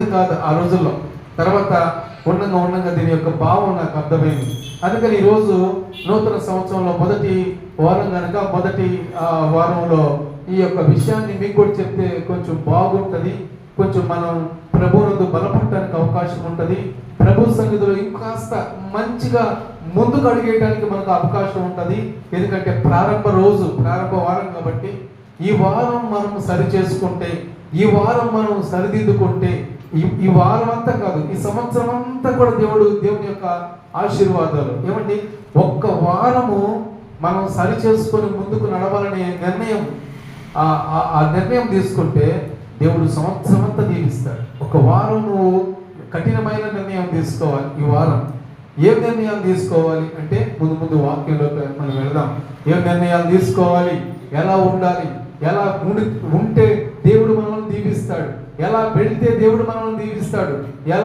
కాదు ఆ రోజుల్లో. తర్వాత ఉన్నంగా దీని యొక్క భావం నాకు అర్థమైంది. అందుకని ఈరోజు నూతన సంవత్సరంలో మొదటి వారం కనుక మొదటి వారంలో ఈ యొక్క విషయాన్ని మీకు కూడా చెప్తే కొంచెం బాగుంటుంది. కొంచెం మనం ప్రభువునందు బలపడటానికి అవకాశం ఉంటుంది. ప్రభు సన్నిధిలో ఇంకాస్త మంచిగా ముందుకు అడిగేయడానికి మనకు అవకాశం ఉంటుంది. ఎందుకంటే ప్రారంభ వారం కాబట్టి ఈ వారం మనం సరి చేసుకుంటే, ఈ వారం మనం సరిదిద్దుకుంటే, ఈ వారం అంతా కాదు, ఈ సంవత్సరం అంతా కూడా దేవుని యొక్క ఆశీర్వాదాలు. ఏమండి, ఒక్క వారము మనం సరి చేసుకొని ముందుకు నడవాలనే నిర్ణయం, ఆ నిర్ణయం తీసుకుంటే దేవుడు సంవత్సరం అంతా దీవిస్తాడు. ఒక వారం నువ్వు కఠినమైన నిర్ణయం తీసుకోవాలి. ఈ వారం ఏం నిర్ణయాలు తీసుకోవాలి అంటే ముందు వాక్యంలోకి మనం వెళదాం. ఏం నిర్ణయాలు తీసుకోవాలి, ఎలా ఉండాలి, ఎలా ఉంటే దేవుడు మనల్ని దీవిస్తాడు, ఎలా వెళితే దేవుడు మనల్ని దీవిస్తాడు, ఎలా